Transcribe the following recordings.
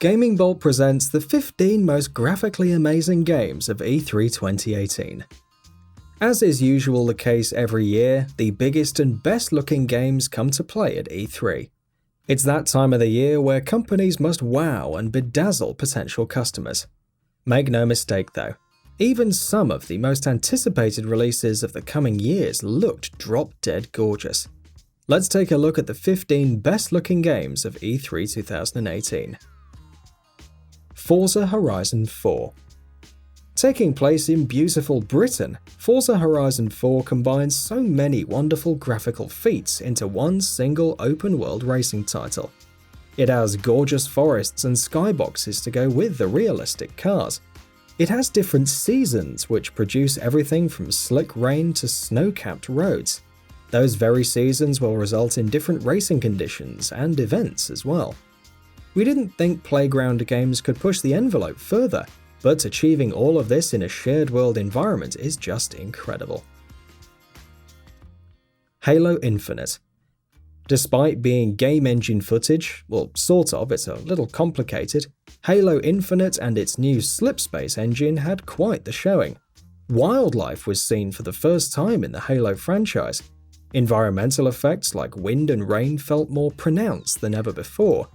GamingBolt presents the 15 most graphically amazing games of E3 2018. As is usual the case every year, the biggest and best looking games come to play at E3. It's that time of the year where companies must wow and bedazzle potential customers. Make no mistake though, even some of the most anticipated releases of the coming years looked drop-dead gorgeous. Let's take a look at the 15 best looking games of E3 2018. Forza Horizon 4. Taking place in beautiful Britain, Forza Horizon 4 combines so many wonderful graphical feats into one single open-world racing title. It has gorgeous forests and skyboxes to go with the realistic cars. It has different seasons which produce everything from slick rain to snow-capped roads. Those very seasons will result in different racing conditions and events as well. We didn't think Playground Games could push the envelope further, but achieving all of this in a shared world environment is just incredible. Halo Infinite. Despite being game engine footage, well sort of, it's a little complicated, Halo Infinite and its new Slipspace engine had quite the showing. Wildlife was seen for the first time in the Halo franchise. Environmental effects like wind and rain felt more pronounced than ever before.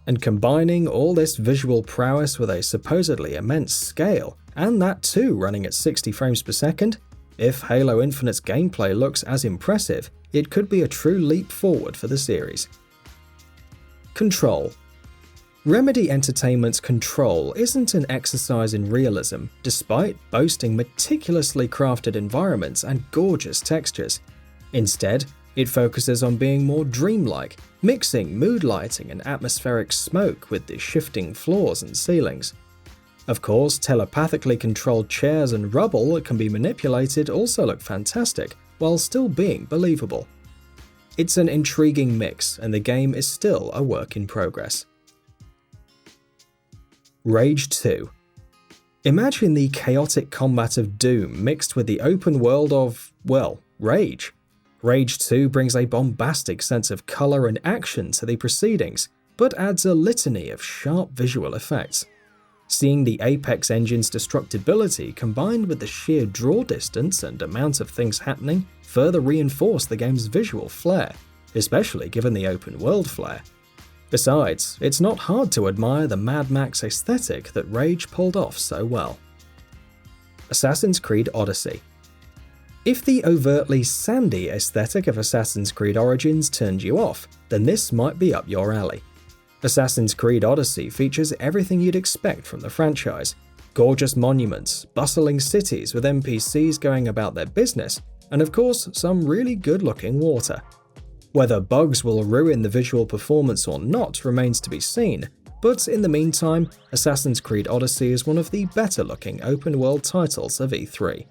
And combining all this visual prowess with a supposedly immense scale, and that too running at 60 frames per second, if Halo Infinite's gameplay looks as impressive, it could be a true leap forward for the series. Control. Remedy Entertainment's Control isn't an exercise in realism, despite boasting meticulously crafted environments and gorgeous textures. Instead, it focuses on being more dreamlike, mixing mood lighting and atmospheric smoke with the shifting floors and ceilings. Of course, telepathically controlled chairs and rubble that can be manipulated also look fantastic, while still being believable. It's an intriguing mix, and the game is still a work in progress. Rage 2. Imagine the chaotic combat of Doom mixed with the open world of, well, Rage. Rage 2 brings a bombastic sense of colour and action to the proceedings, but adds a litany of sharp visual effects. Seeing the Apex engine's destructibility combined with the sheer draw distance and amount of things happening further reinforce the game's visual flair, especially given the open world flair. Besides, it's not hard to admire the Mad Max aesthetic that Rage pulled off so well. Assassin's Creed Odyssey. If the overtly sandy aesthetic of Assassin's Creed Origins turned you off, then this might be up your alley. Assassin's Creed Odyssey features everything you'd expect from the franchise: gorgeous monuments, bustling cities with NPCs going about their business, and of course some really good-looking water. Whether bugs will ruin the visual performance or not remains to be seen, but in the meantime, Assassin's Creed Odyssey is one of the better-looking open-world titles of E3.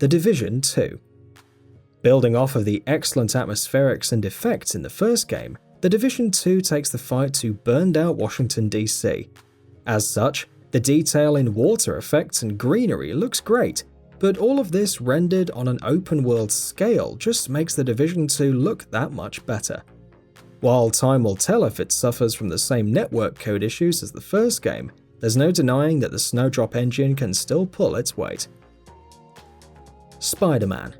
The Division 2. Building off of the excellent atmospherics and effects in the first game, The Division 2 takes the fight to burned-out Washington DC. As such, the detail in water effects and greenery looks great, but all of this rendered on an open-world scale just makes The Division 2 look that much better. While time will tell if it suffers from the same network code issues as the first game, there's no denying that the Snowdrop engine can still pull its weight. Spider-Man.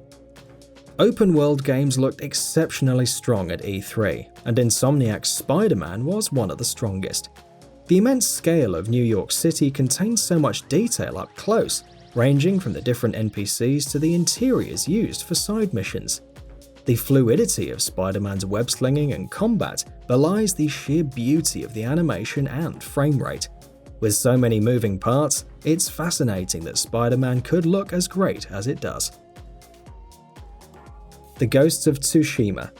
Open-world games looked exceptionally strong at E3, and Insomniac's Spider-Man was one of the strongest. The immense scale of New York City contains so much detail up close, ranging from the different NPCs to the interiors used for side missions. The fluidity of Spider-Man's web-slinging and combat belies the sheer beauty of the animation and frame rate. With so many moving parts, it's fascinating that Spider-Man could look as great as it does. The Ghosts of Tsushima.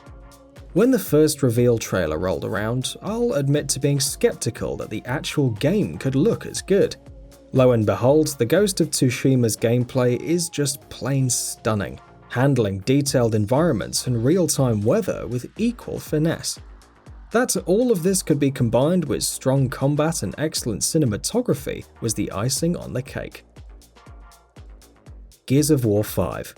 When the first reveal trailer rolled around, I'll admit to being skeptical that the actual game could look as good. Lo and behold, the Ghost of Tsushima's gameplay is just plain stunning, handling detailed environments and real-time weather with equal finesse. That all of this could be combined with strong combat and excellent cinematography was the icing on the cake. Gears of War 5.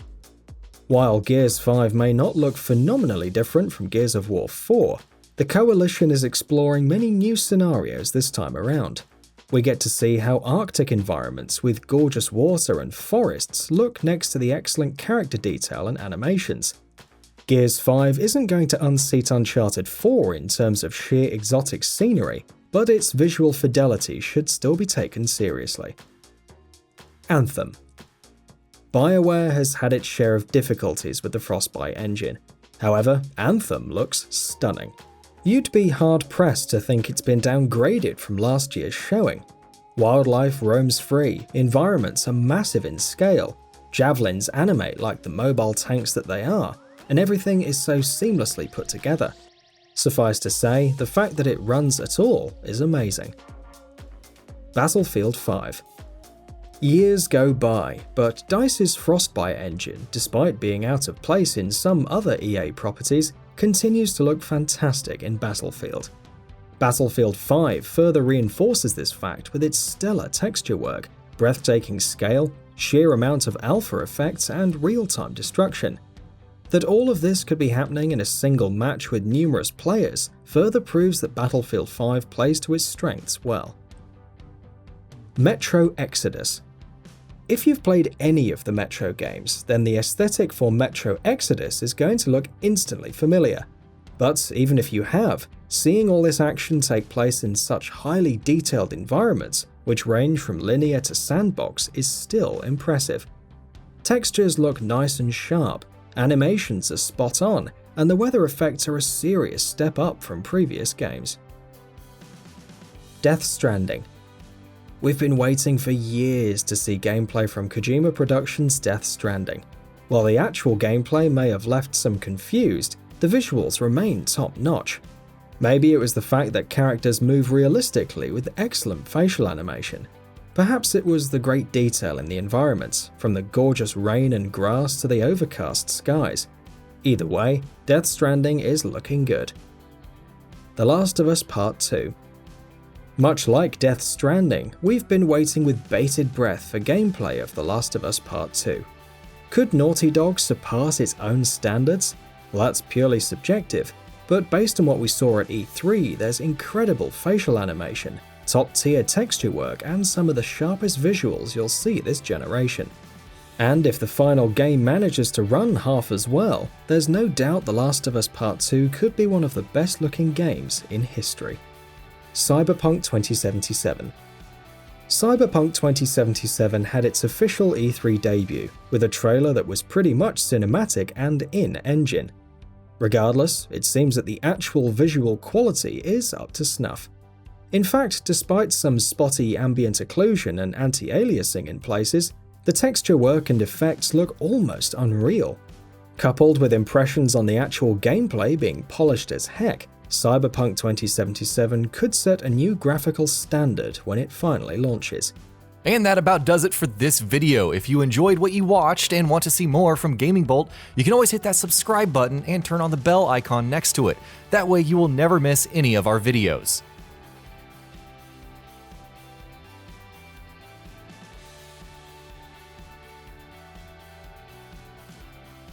While Gears 5 may not look phenomenally different from Gears of War 4, The Coalition is exploring many new scenarios this time around. We get to see how Arctic environments with gorgeous water and forests look next to the excellent character detail and animations. Gears 5 isn't going to unseat Uncharted 4 in terms of sheer exotic scenery, but its visual fidelity should still be taken seriously. Anthem. BioWare has had its share of difficulties with the Frostbite engine. However, Anthem looks stunning. You'd be hard-pressed to think it's been downgraded from last year's showing. Wildlife roams free, environments are massive in scale, javelins animate like the mobile tanks that they are, and everything is so seamlessly put together. Suffice to say, the fact that it runs at all is amazing. Battlefield 5. Years go by, but DICE's Frostbite engine, despite being out of place in some other EA properties, continues to look fantastic in Battlefield. Battlefield 5 further reinforces this fact with its stellar texture work, breathtaking scale, sheer amount of alpha effects, and real-time destruction. That all of this could be happening in a single match with numerous players further proves that Battlefield 5 plays to its strengths well. Metro Exodus. If you've played any of the Metro games, then the aesthetic for Metro Exodus is going to look instantly familiar. But even if you have, seeing all this action take place in such highly detailed environments, which range from linear to sandbox, is still impressive. Textures look nice and sharp, animations are spot on, and the weather effects are a serious step up from previous games. Death Stranding. We've been waiting for years to see gameplay from Kojima Productions' Death Stranding. While the actual gameplay may have left some confused, the visuals remain top-notch. Maybe it was the fact that characters move realistically with excellent facial animation. Perhaps it was the great detail in the environments, from the gorgeous rain and grass to the overcast skies. Either way, Death Stranding is looking good. The Last of Us Part 2. Much like Death Stranding, we've been waiting with bated breath for gameplay of The Last of Us Part 2. Could Naughty Dog surpass its own standards? Well, that's purely subjective, but based on what we saw at E3, there's incredible facial animation, top-tier texture work, and some of the sharpest visuals you'll see this generation. And if the final game manages to run half as well, there's no doubt The Last of Us Part 2 could be one of the best-looking games in history. CYBERPUNK 2077. CYBERPUNK 2077 had its official E3 debut, with a trailer that was pretty much cinematic and in-engine. Regardless, it seems that the actual visual quality is up to snuff. In fact, despite some spotty ambient occlusion and anti-aliasing in places, the texture work and effects look almost unreal. Coupled with impressions on the actual gameplay being polished as heck, CYBERPUNK 2077 could set a new graphical standard when it finally launches. And that about does it for this video. If you enjoyed what you watched and want to see more from GamingBolt, you can always hit that subscribe button and turn on the bell icon next to it. That way you will never miss any of our videos.